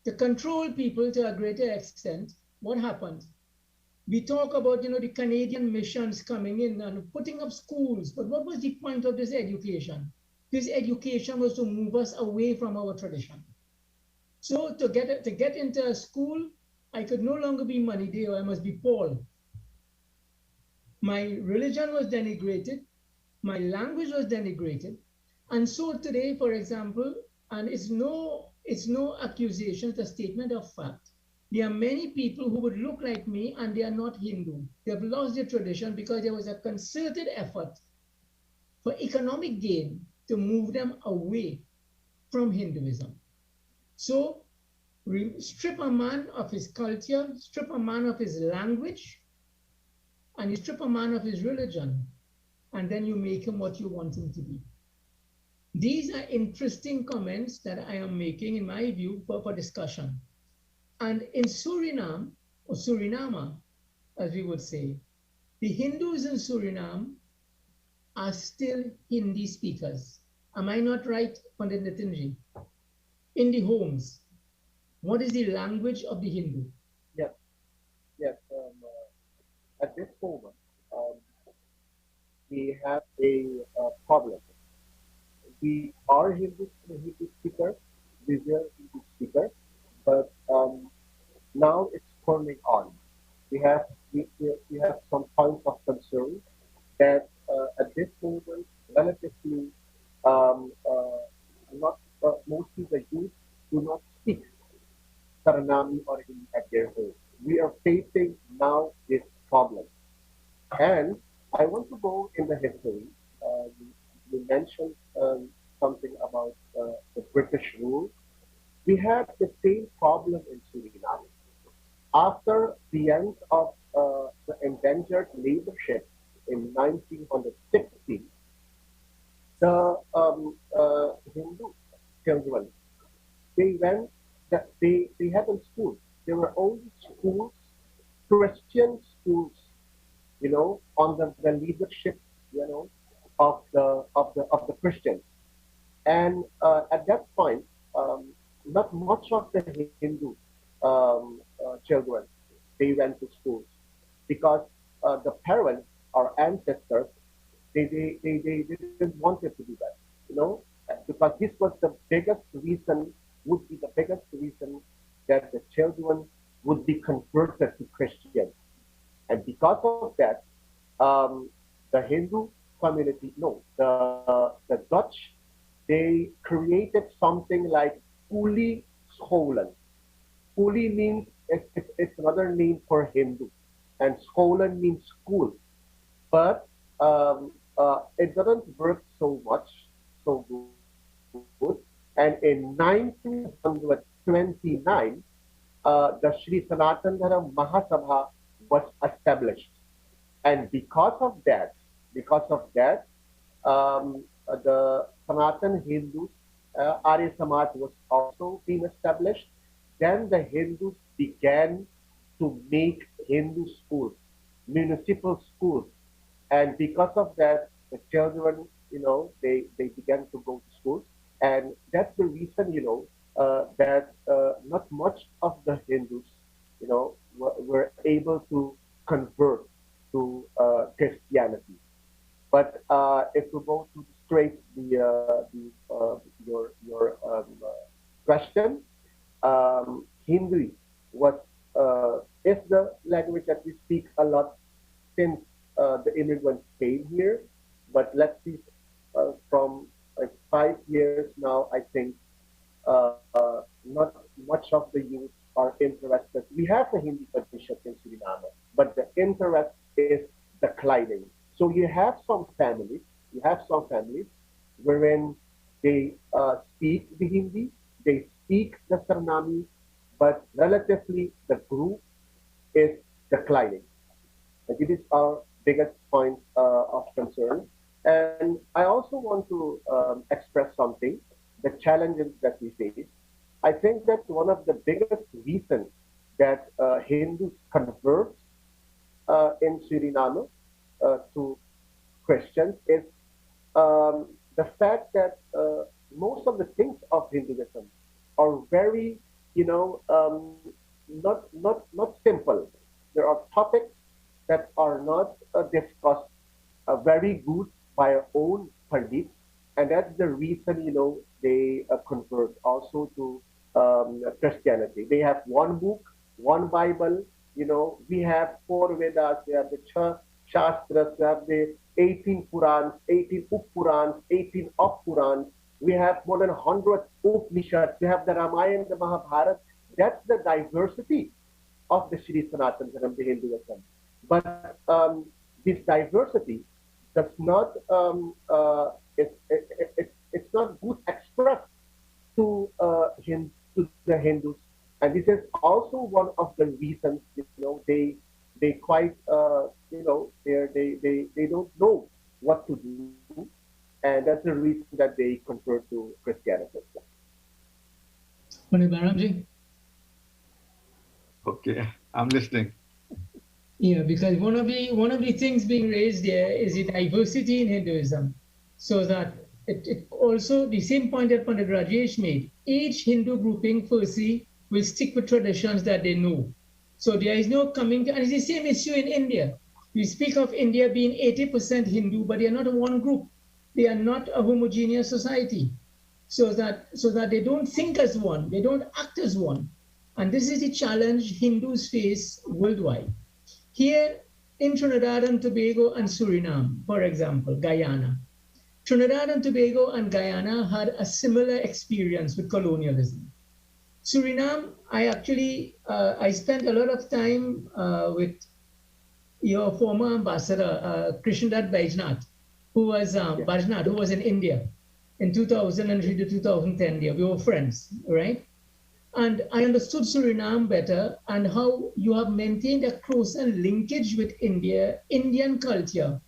to control people to a greater extent, what happened? We talk about, the Canadian missions coming in and putting up schools, but what was the point of this education? This education was to move us away from our tradition. So to get into a school, I could no longer be Manideo, I must be Paul. My religion was denigrated, my language was denigrated, and so today, for example, and it's no accusation, it's a statement of fact. There are many people who would look like me and they are not Hindu. They have lost their tradition because there was a concerted effort for economic gain to move them away from Hinduism. So strip a man of his culture, strip a man of his language, and you strip a man of his religion, and then you make him what you want him to be. These are interesting comments that I am making, in my view, for discussion. And in Suriname, or Suriname, as we would say, the Hindus in Suriname are still Hindi speakers. Am I not right, Pandit Nitinji? In the homes, what is the language of the Hindu? Yes, yes. At this moment, we have a problem. We are Hindu speakers, we were Hindu speakers, but now it's turning on. We have some points of concern that at this moment, relatively, not mostly the youth do not speak Suriname or Hindi at their home. We are facing now this problem, and I want to go in the history. You mentioned something about the British rule. We had the same problem in Suriname. After the end of the endangered labor ship in 1960, the Hindu children, they haven't schools. There were only schools, Christian schools, on the leadership, of the Christians. And at that point, not much of the Hindu children, they went to schools because the parents, our ancestors, they didn't want it to be that, because this was the biggest reason, would be the biggest reason that the children would be converted to Christian. And because of that, the Hindu community, no, the Dutch, they created something like Kuli scholen. Kuli means, it's another name for Hindu, and scholen means school. But it doesn't work so good. And in 1929, the Sri Sanatan Dharma Mahasabha was established. And because of that, the Sanatan Hindus, Arya Samaj was also being established. Then the Hindus began to make Hindu schools, municipal schools. And because of that, the children, they began to go to schools. And that's the reason, that not much of the Hindus, were able to convert to Christianity. But if we go to straight your question, Hindi is the language that we speak a lot since the immigrants came here. But let's see, from like 5 years now, I think not much of the youth are interested. We have a Hindi bishop in Suriname, but the interest is declining. So you have some families wherein they speak the Hindi, they speak the Suriname, but relatively the group is declining. And this is our biggest point of concern. And I also want to express something, the challenges that we face. I think that one of the biggest reasons that Hindus convert in Suriname to Christians is the fact that most of the things of Hinduism are very, not simple. There are topics that are not discussed very good by our own Pandits, and that's the reason, they convert also to Christianity. They have one book, one Bible. We have four Vedas, we have the Shastras, we have the 18 Purans, 18 Up-Purans, 18 Off-Purans. We have more than 100 Upanishads. We have the Ramayana, the Mahabharata. That's the diversity of the Sri Sanatana Dharma, the Hinduism. But this diversity does not, it's not good expressed to the Hindus, and this is also one of the reasons they quite they don't know what to do, and that's the reason that they convert to Christianity. Okay, I'm listening. Yeah, because one of the things being raised there is the diversity in Hinduism, so that it also, the same point that Pandit Rajesh made, each Hindu grouping firstly will stick with traditions that they know. So there is no coming, and it's the same issue in India. We speak of India being 80% Hindu, but they are not one group. They are not a homogeneous society. So that they don't think as one, they don't act as one. And this is the challenge Hindus face worldwide. Here in Trinidad and Tobago and Suriname, for example, Guyana, Trinidad and Tobago and Guyana had a similar experience with colonialism. Suriname, I spent a lot of time with your former ambassador, Krishnadad Bajnath, who was Bajnath, who was in India in 2003 to 2010 there. We were friends, right? And I understood Suriname better and how you have maintained a closer linkage with Indian culture,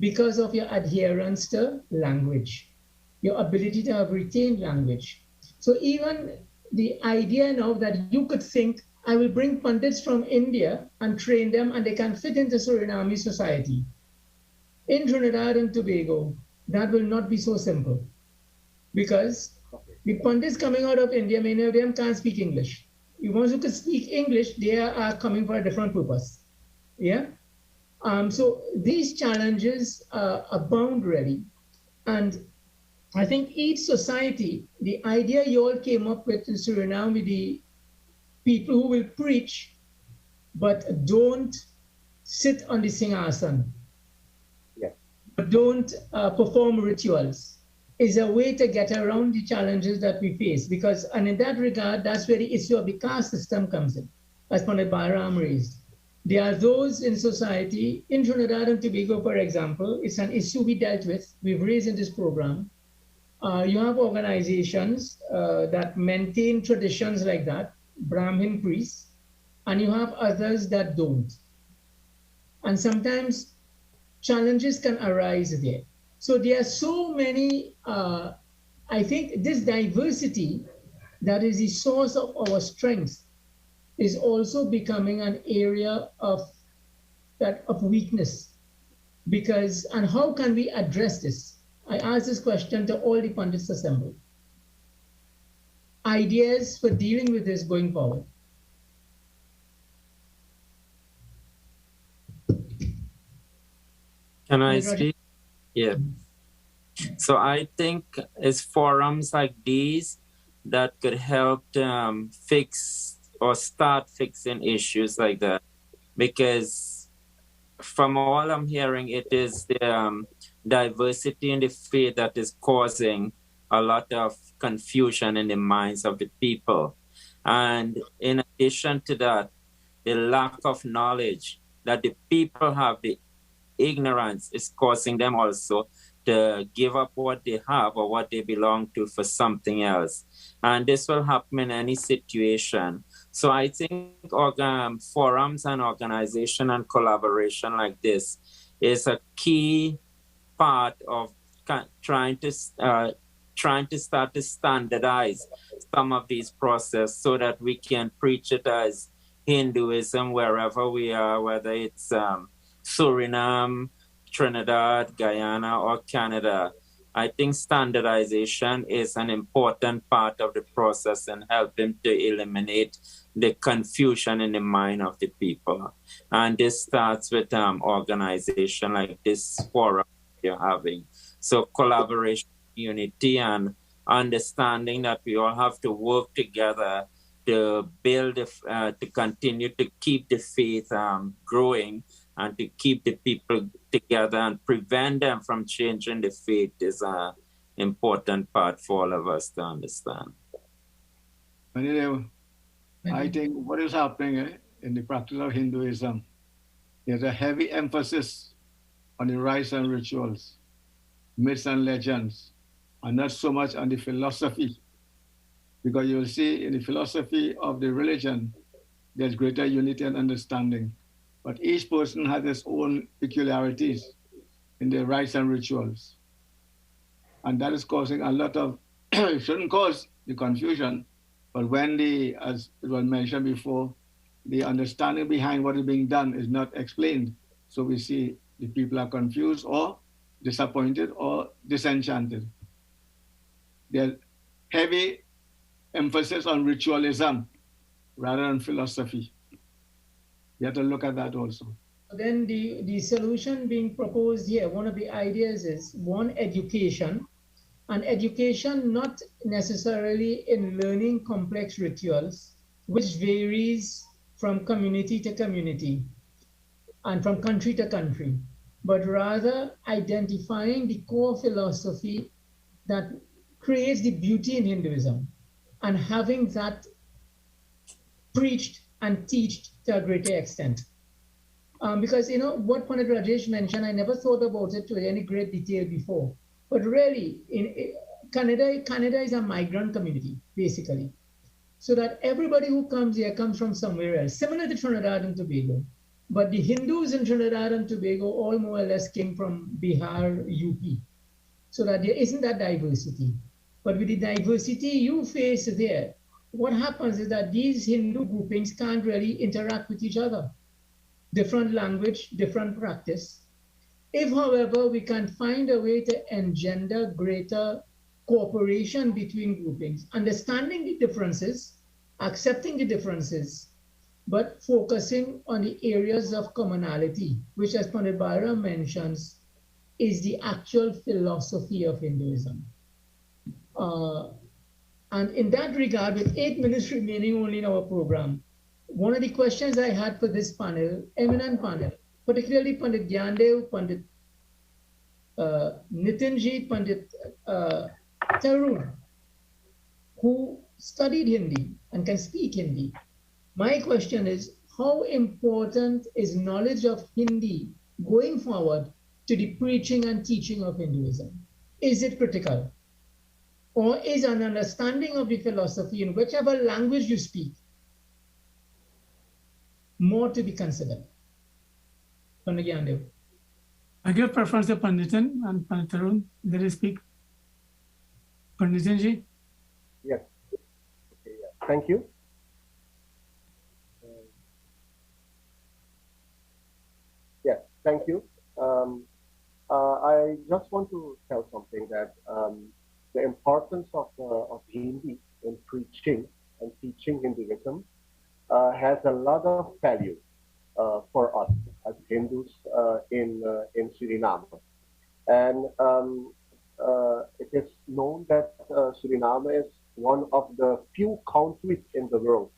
because of your adherence to language, your ability to have retained language. So even the idea now that you could think, I will bring Pandits from India and train them and they can fit into Suriname society. In Trinidad and Tobago, that will not be so simple, because the Pandits coming out of India, many of them can't speak English. The ones who can speak English, they are coming for a different purpose. Yeah? So these challenges abound really. And I think each society, the idea you all came up with in Suriname, with the people who will preach, but don't sit on the singhasan, but don't perform rituals, is a way to get around the challenges that we face. Because, and in that regard, that's where the issue of the caste system comes in, as Pandit Balaram raised. There are those in society, in Trinidad and Tobago, for example, it's an issue we dealt with, we've raised in this program. You have organizations that maintain traditions like that, Brahmin priests, and you have others that don't. And sometimes challenges can arise there. So there are so many, I think this diversity that is the source of our strength is also becoming an area of weakness. Because, and how can we address this? I ask this question to all the Pandits assembled. Ideas for dealing with this going forward. Can I speak? Yeah. So I think it's forums like these that could help fix or start fixing issues like that. Because from all I'm hearing, it is the diversity in the faith that is causing a lot of confusion in the minds of the people. And in addition to that, the lack of knowledge that the people have, the ignorance is causing them also to give up what they have or what they belong to for something else. And this will happen in any situation. So I think forums and organization and collaboration like this is a key part of trying to start to standardize some of these processes so that we can preach it as Hinduism wherever we are, whether it's Suriname, Trinidad, Guyana, or Canada. I think standardization is an important part of the process in helping to eliminate the confusion in the mind of the people. And this starts with organization like this forum you're having. So collaboration, unity, and understanding that we all have to work together to build, to continue to keep the faith growing and to keep the people together and prevent them from changing the faith is an important part for all of us to understand. I think what is happening in the practice of Hinduism, there's a heavy emphasis on the rites and rituals, myths and legends, and not so much on the philosophy. Because you'll see in the philosophy of the religion, there's greater unity and understanding. But each person has its own peculiarities in their rites and rituals. And that is causing a lot of, it shouldn't cause the confusion, but when as it was mentioned before, the understanding behind what is being done is not explained. So we see the people are confused or disappointed or disenchanted. There's heavy emphasis on ritualism rather than philosophy. You have to look at that also. Then the solution being proposed here, one of the ideas is one, education, and education not necessarily in learning complex rituals, which varies from community to community and from country to country, but rather identifying the core philosophy that creates the beauty in Hinduism and having that preached and taught to a greater extent. Because, you know, what Pandit Rajesh mentioned, I never thought about it to any great detail before. But really, Canada is a migrant community, basically. So that everybody who comes here comes from somewhere else, similar to Trinidad and Tobago. But the Hindus in Trinidad and Tobago all more or less came from Bihar, UP. So that there isn't that diversity. But with the diversity you face there, what happens is that these Hindu groupings can't really interact with each other. Different language, different practice. If, however, we can find a way to engender greater cooperation between groupings, understanding the differences, accepting the differences, but focusing on the areas of commonality, which, as Pandit Balaram mentions, is the actual philosophy of Hinduism. And in that regard, with 8 minutes remaining only in our program, one of the questions I had for this panel, eminent panel, particularly Pandit Gyandev, Pandit Nitinji, Pandit Tarun, who studied Hindi and can speak Hindi. My question is, how important is knowledge of Hindi going forward to the preaching and teaching of Hinduism? Is it critical? Or is an understanding of the philosophy in whichever language you speak more to be considered? Pandit Gyandev. I give preference to Panditan and Pandit Tarun. Let us speak. Panditanji. Yes. Okay, yeah. Thank you. Yes, thank you. I just want to tell something that the importance of Hindi in preaching and teaching Hinduism has a lot of value for us as Hindus in Suriname. And it is known that Suriname is one of the few countries in the world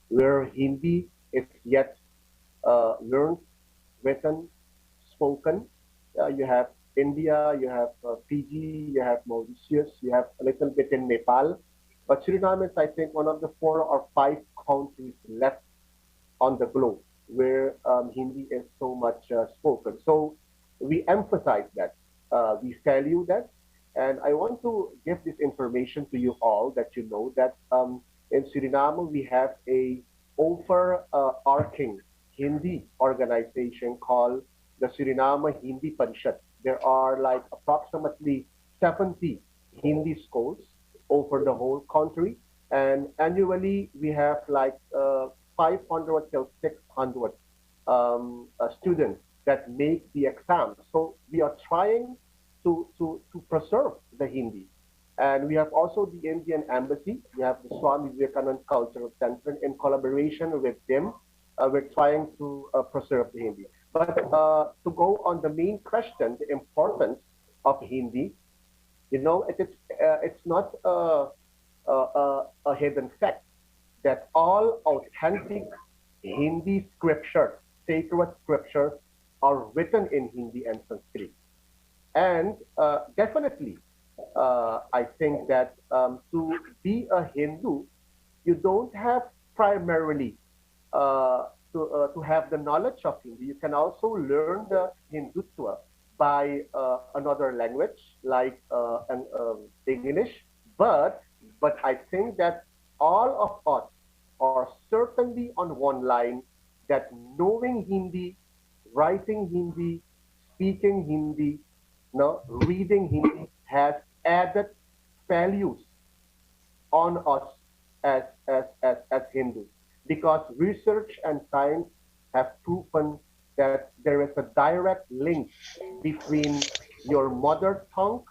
where Hindi is yet learned, written, spoken. You have India, you have Fiji, you have Mauritius, you have a little bit in Nepal. But Suriname is, I think, one of the 4 or 5 countries left on the globe where Hindi is so much spoken. So we emphasize that, we value that. And I want to give this information to you all that you know that in Suriname we have a overarching Hindi organization called the Suriname Hindi Parishad. There are like approximately 70 Hindi schools over the whole country. And annually, we have like 500 till 600 students that make the exam. So we are trying to preserve the Hindi. And we have also the Indian Embassy. We have the S1E Vivekananda Cultural Center. In collaboration with them, we're trying to preserve the Hindi. But to go on the main question, the importance of Hindi, you know, it's not a hidden fact that all authentic Hindi scriptures, sacred scriptures, are written in Hindi and Sanskrit. And definitely, I think that to be a Hindu, you don't have primarily to have the knowledge of Hindi. You can also learn the Hindutva by another language like English. But I think that all of us are certainly on one line that knowing Hindi, writing Hindi, speaking Hindi, no, reading Hindi has added values on us as Hindus, because research and science have proven that there is a direct link between your mother tongue,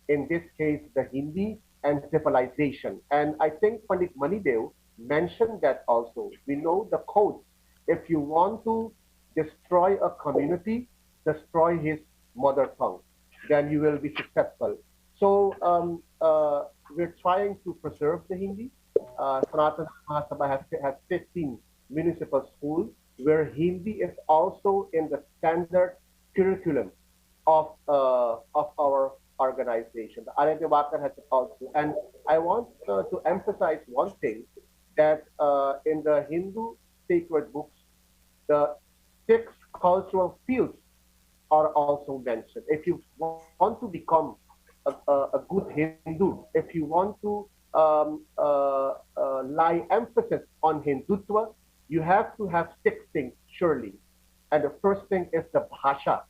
in this case the Hindi, and civilization. And I think Pandit Manidev mentioned that also. We know the codes. If you want to destroy a community, destroy his mother tongue, then you will be successful. So we're trying to preserve the Hindi. Sanatana Mahasabha has 15 municipal schools where Hindi is also in the standard curriculum of our organization. The Arya Vakar has also. And I want to emphasize one thing, that in the Hindu sacred books, the 6 cultural fields are also mentioned. If you want to become a good Hindu, if you want to lie emphasis on Hindutva, you have to have 6 things, surely. And the first thing is the Bhasha,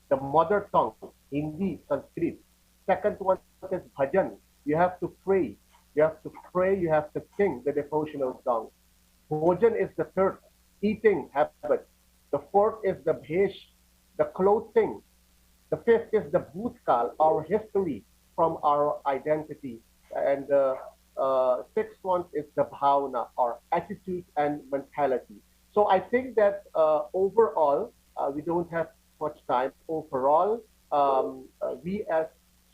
the mother tongue, Hindi, Sanskrit. Second one is Bhajan. You have to pray. You have to pray, you have to sing the devotional song. Bhojan is the third, eating habit. The fourth is the bhesh, the clothing. The fifth is the bhutkal, our history from our identity. And the sixth one is the bhavana, our attitude and mentality. So I think that overall, we don't have much time. Overall, we as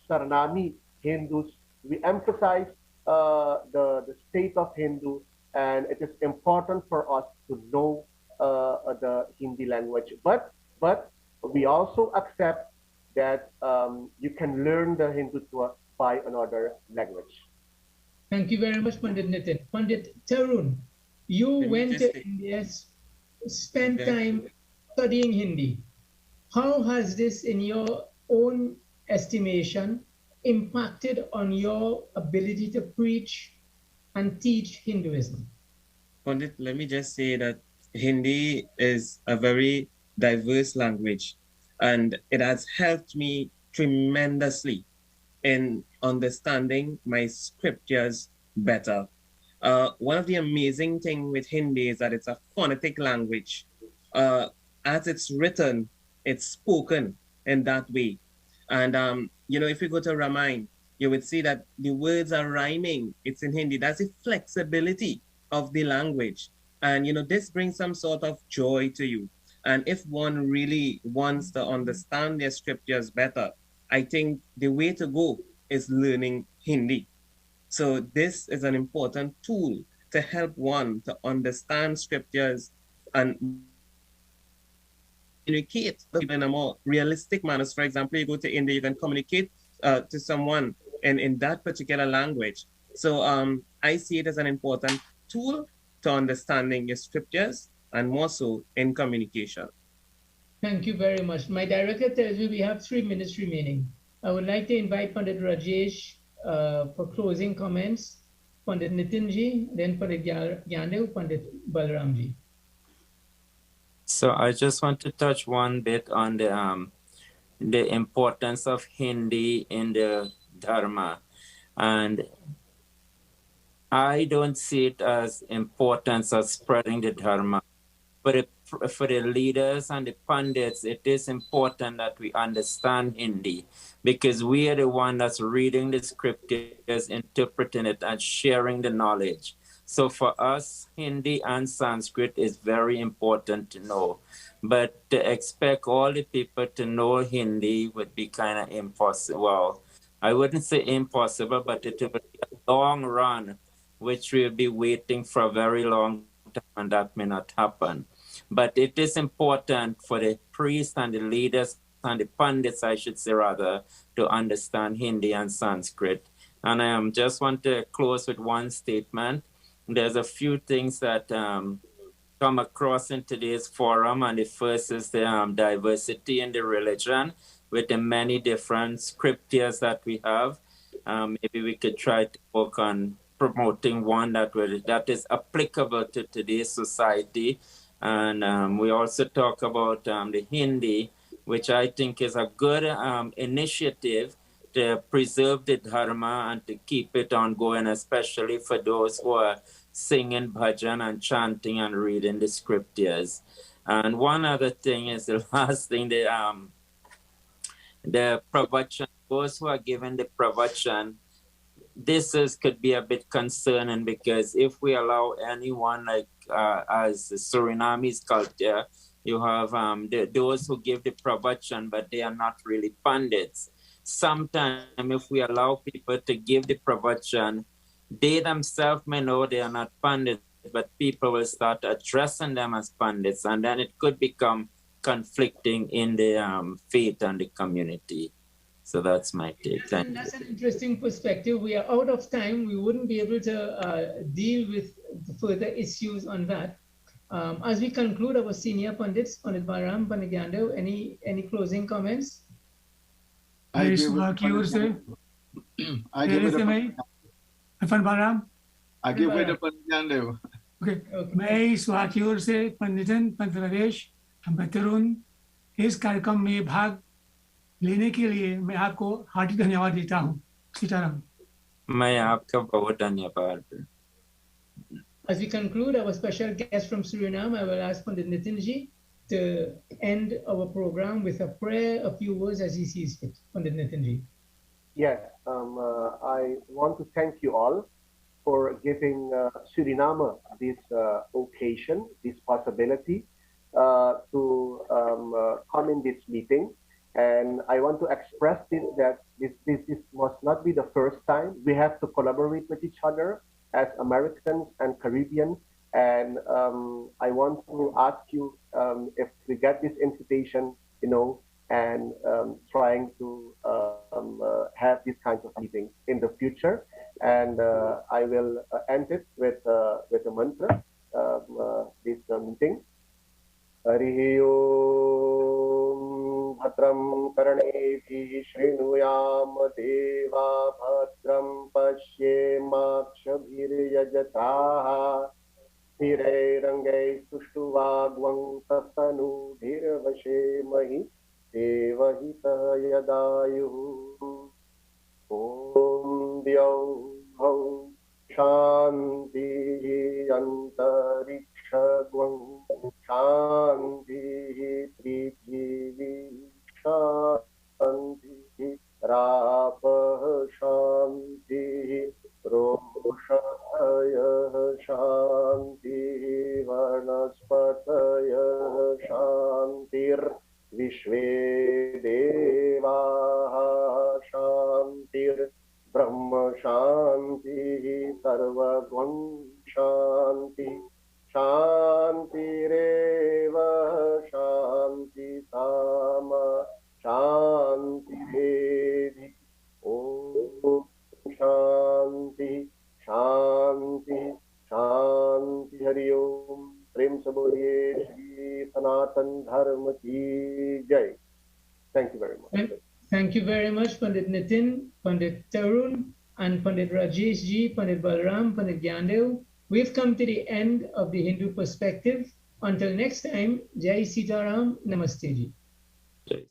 Suriname Hindus, we emphasize the state of Hindu, and it is important for us to know the Hindi language. But we also accept that you can learn the Hindutva by another language. Thank you very much, Pandit Nitin. Pandit Tarun, you went to India, spent time studying Hindi. How has this, in your own estimation, impacted on your ability to preach and teach Hinduism? Pandit, let me just say that Hindi is a very diverse language, and it has helped me tremendously in understanding my scriptures better. One of the amazing things with Hindi is that it's a phonetic language. As it's written, it's spoken in that way. And, you know, if you go to Ramayana, you would see that the words are rhyming. It's in Hindi. That's the flexibility of the language. And, you know, this brings some sort of joy to you. And if one really wants to understand their scriptures better, I think the way to go is learning Hindi. So this is an important tool to help one to understand scriptures and communicate in a more realistic manner. For example, you go to India, you can communicate to someone in that particular language. So I see it as an important tool to understanding your scriptures and more so in communication. Thank you very much. My director tells me we have 3 minutes remaining. I would like to invite Pandit Rajesh for closing comments, Pandit Nitinji, then Pandit Gyanev, Pandit Balramji. So I just want to touch one bit on the importance of Hindi in the Dharma. And I don't see it as importance of spreading the Dharma, but for the leaders and the pundits, it is important that we understand Hindi, because we are the one that's reading the scriptures, interpreting it, and sharing the knowledge. So for us, Hindi and Sanskrit is very important to know. But to expect all the people to know Hindi would be kind of impossible. Well, I wouldn't say impossible, but it will be a long run, which we'll be waiting for a very long time, and that may not happen. But it is important for the priests and the leaders and the pundits, I should say rather, to understand Hindi and Sanskrit. And I just want to close with one statement. There's a few things that come across in today's forum, and the first is the diversity in the religion with the many different scriptures that we have. Maybe we could try to work on promoting one that is applicable to today's society. And we also talk about the Hindi, which I think is a good initiative to preserve the Dharma and to keep it ongoing, especially for those who are singing bhajan and chanting and reading the scriptures. And one other thing is the last thing, the pravachan, those who are given the pravachan, could be a bit concerning, because if we allow anyone, like as the Surinamese culture, you have those who give the pravachan, but they are not really pandits. Sometimes if we allow people to give the pravachan, they themselves may know they are not pandits, but people will start addressing them as pandits, and then it could become conflicting in the faith and the community. So that's my take. Thank you. That's an interesting perspective. We are out of time. We wouldn't be able to deal with the further issues on that. As we conclude, our senior pundits, Pandit Balaram, Pandit Gyandev, any closing comments? I give way to Pandit Gyandev. Okay. मैं सुहा की ओर से पंडितन पंडित राजेश हम तरुण इस कार्यक्रम में भाग लेने के लिए मैं आपको हार्दिक धन्यवाद देता हूँ। सीताराम। मैं आपका बहुत धन्यवाद। As we conclude, our special guest from Suriname, I will ask Pandit Nitinji to end our program with a prayer, a few words as he sees fit. Pandit Nitinji. Yes, I want to thank you all for giving Suriname this occasion, this possibility to come in this meeting. And I want to express this, that this must not be the first time. We have to collaborate with each other as Americans and Caribbean. And I want to ask you if we get this invitation, and trying to have these kinds of meetings in the future. And I will end it with a mantra, this meeting. Harihi Om Bhadram Karnevi Srinuyam Deva Bhadram Pashyemakshabhir Yajataha Dhire Rangai Sushuvagwang Tasanu Dhir Vashemahi Devahita Yadayu Om Dhyau Hau Shanti Antarikshagwang Shanti Prithvi Shanti Rapah Shanti Roshaya Shanti Vanaspataya Shantir Vishve Devaha Shantir Brahma Shanti Sarvagwan Shanti Shanti Reva Shanti Sama Shanti Redi Om Shanti Shanti Shanti Hari Om Prem Saboliye Shri Sanatan Dharma Ki Jai. Thank you very much. Thank you very much, Pandit Nitin, Pandit Tarun, and Pandit Rajesh ji, Pandit Balaram, Pandit Gyandev. We've come to the end of the Hindu perspective. Until next time, Jai Sitaram, Namaste ji. Jai.